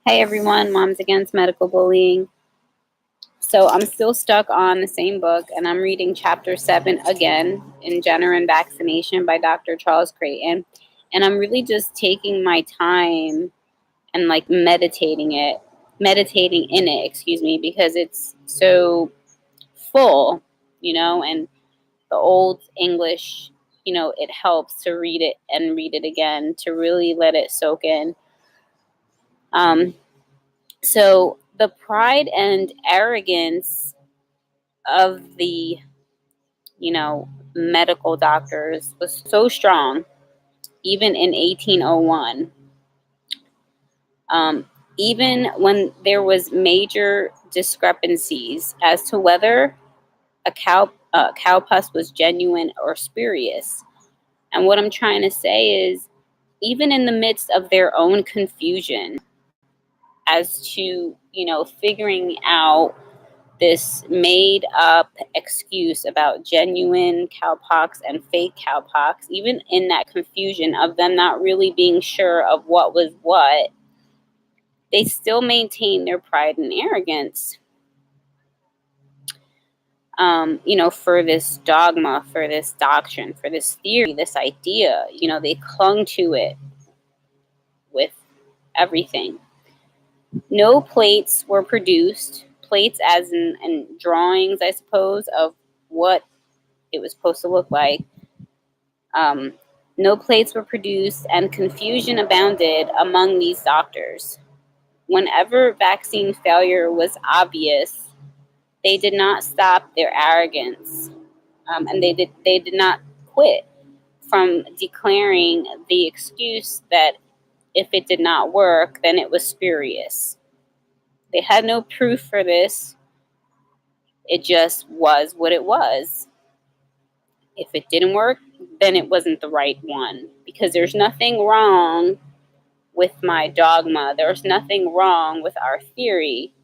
Hey everyone, Moms Against Medical Bullying. So I'm still stuck on the same book, and I'm reading chapter 7 again in Gender and Vaccination by Dr. Charles Creighton. And I'm really just taking my time and meditating in it, because it's so full, and the old English, it helps to read it and read it again to really let it soak in. So the pride and arrogance of the, medical doctors was so strong, even in 1801. Even when there was major discrepancies as to whether a cowpus was genuine or spurious. And what I'm trying to say is, even in the midst of their own confusion as to, figuring out this made up excuse about genuine cowpox and fake cowpox, even in that confusion of them not really being sure of what was what, they still maintain their pride and arrogance. For this dogma, for this doctrine, for this theory, this idea, they clung to it with everything. No plates were produced, plates as in drawings, I suppose, of what it was supposed to look like. No plates were produced, and confusion abounded among these doctors. Whenever vaccine failure was obvious, they did not stop their arrogance, and they did not quit from declaring the excuse that if it did not work, then it was spurious. They had no proof for this. It just was what it was. If it didn't work, then it wasn't the right one, because there's nothing wrong with my dogma. There's nothing wrong with our theory.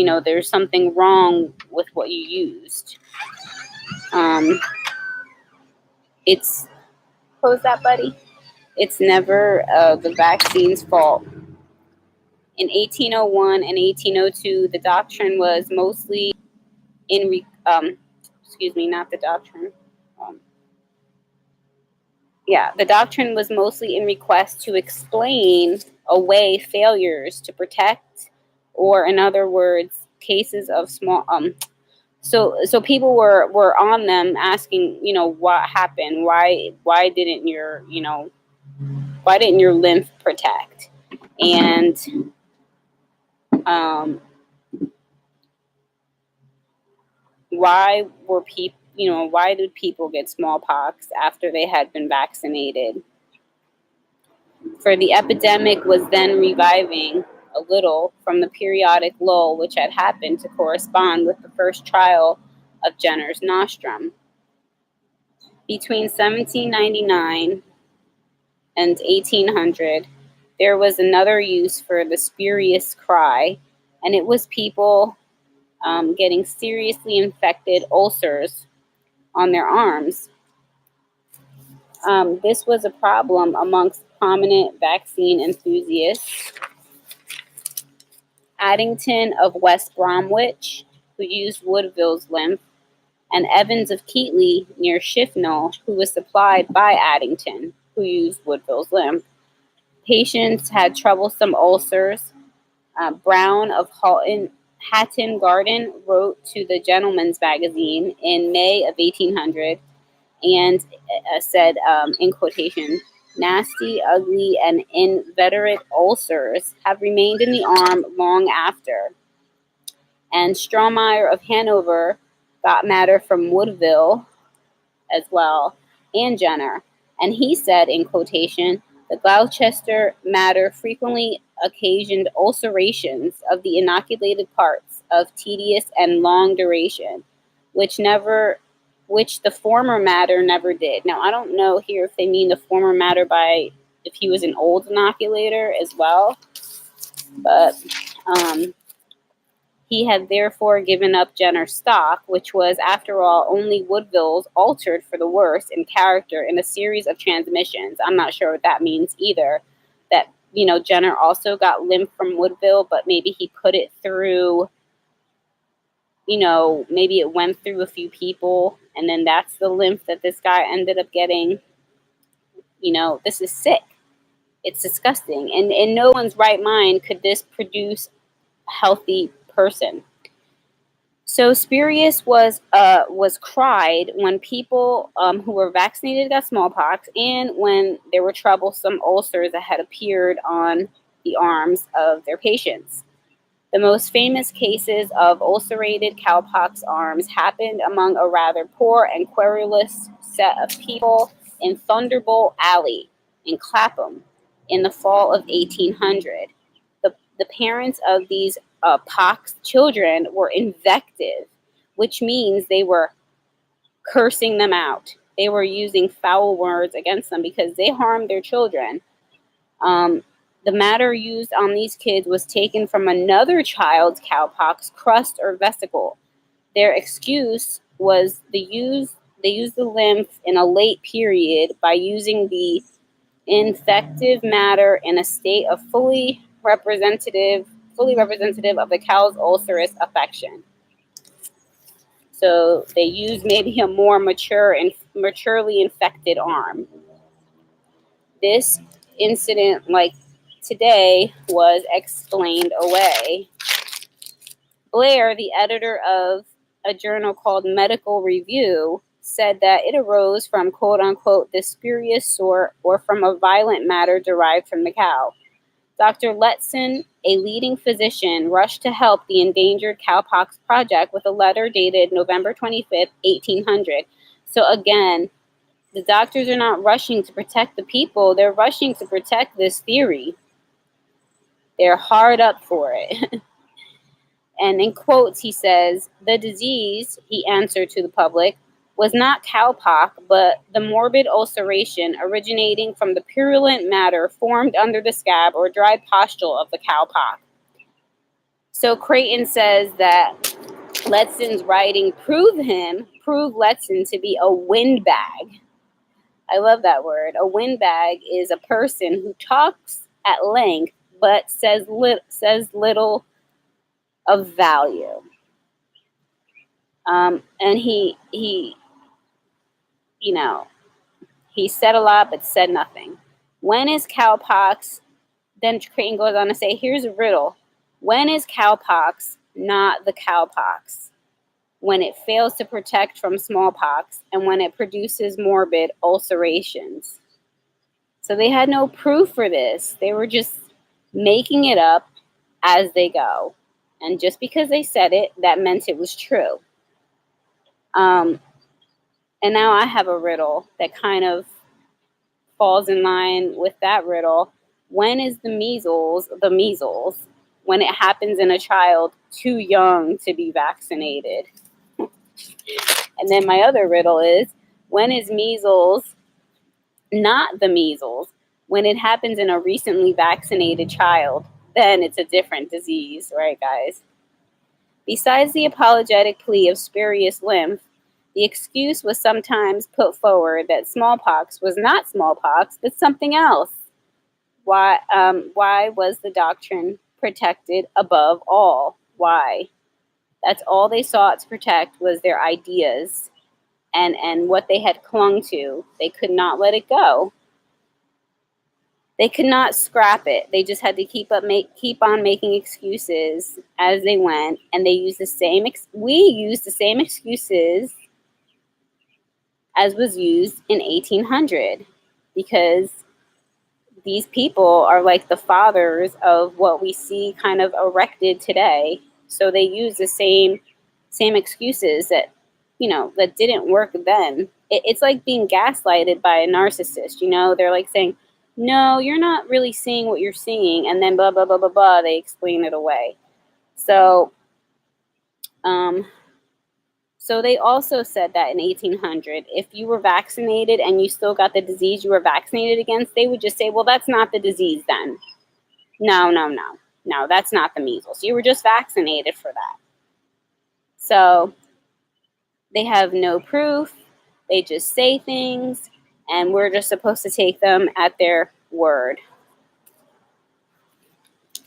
There's something wrong with what you used. It's close that, buddy. It's never the vaccine's fault. In 1801 and 1802, the doctrine was mostly not the doctrine. The doctrine was mostly in request to explain away failures to protect, or in other words, cases of small. So people were on them asking, what happened? Why didn't your lymph protect? And why did people get smallpox after they had been vaccinated? For the epidemic was then reviving a little from the periodic lull which had happened to correspond with the first trial of Jenner's nostrum. Between 1799 and 1800, there was another use for the spurious cry, and it was people getting seriously infected ulcers on their arms. This was a problem amongst prominent vaccine enthusiasts. Addington of West Bromwich, who used Woodville's lymph, and Evans of Keighley near Shifnal, who was supplied by Addington, who used Woodville's lymph. Patients had troublesome ulcers. Brown of Hatton Garden wrote to the Gentleman's Magazine in May of 1800 and said, in quotation, "Nasty, ugly, and inveterate ulcers have remained in the arm long after." And Strohmeyer of Hanover got matter from Woodville as well, and Jenner. And he said, in quotation, "The Gloucester matter frequently occasioned ulcerations of the inoculated parts of tedious and long duration, which the former matter never did." Now, I don't know here if they mean the former matter by if he was an old inoculator as well, but he had therefore given up Jenner's stock, which was, after all, only Woodville's altered for the worse in character in a series of transmissions. I'm not sure what that means either, that Jenner also got lymph from Woodville, but maybe he put it through, maybe it went through a few people, and then that's the lymph that this guy ended up getting. This is sick. It's disgusting. And in no one's right mind could this produce a healthy person. So Spurious was cried when people who were vaccinated got smallpox, and when there were troublesome ulcers that had appeared on the arms of their patients. The most famous cases of ulcerated cowpox arms happened among a rather poor and querulous set of people in Thunderbolt Alley in Clapham in the fall of 1800. The parents of these pox children were invective, which means they were cursing them out. They were using foul words against them because they harmed their children. The matter used on these kids was taken from another child's cowpox crust or vesicle. Their excuse was they used the lymph in a late period by using the infective matter in a state of fully representative of the cow's ulcerous affection. So they used maybe a more maturely infected arm. This incident, like today, was explained away. Blair, the editor of a journal called Medical Review, said that it arose from quote-unquote the spurious sort or from a violent matter derived from the cow. Dr. Letson, a leading physician, rushed to help the Endangered Cowpox Project with a letter dated November 25th, 1800. So again, the doctors are not rushing to protect the people. They're rushing to protect this theory. They're hard up for it. And in quotes, he says, the disease, he answered to the public, was not cowpox, but the morbid ulceration originating from the purulent matter formed under the scab or dried pustule of the cowpox. So Creighton says that Letson's writing proved Letson to be a windbag. I love that word. A windbag is a person who talks at length but says little of value. And he said a lot but said nothing. When is cowpox? Then Creighton goes on to say, here's a riddle. When is cowpox not the cowpox? When it fails to protect from smallpox and when it produces morbid ulcerations. So they had no proof for this. They were just making it up as they go. And just because they said it, that meant it was true. And now I have a riddle that kind of falls in line with that riddle. When is the measles? When it happens in a child too young to be vaccinated. And then my other riddle is, when is measles not the measles? When it happens in a recently vaccinated child, then it's a different disease, right, guys? Besides the apologetic plea of spurious lymph, the excuse was sometimes put forward that smallpox was not smallpox, but something else. Why was the doctrine protected above all? Why? That's all they sought to protect was their ideas and what they had clung to. They could not let it go. They could not scrap it. They just had to keep on making excuses as they went, and they used we used the same excuses as was used in 1800, because these people are like the fathers of what we see kind of erected today. So they use the same excuses that that didn't work then. It's like being gaslighted by a narcissist. They're like saying, no, you're not really seeing what you're seeing, and then blah blah blah blah blah, they explain it away. So they also said that in 1800, if you were vaccinated and you still got the disease you were vaccinated against, they would just say, well, that's not the disease then. No, that's not the measles. You were just vaccinated for that. So they have no proof. They just say things, and we're just supposed to take them at their word.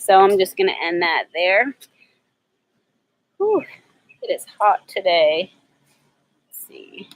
So I'm just going to end that there. Whew, it is hot today. Let's see.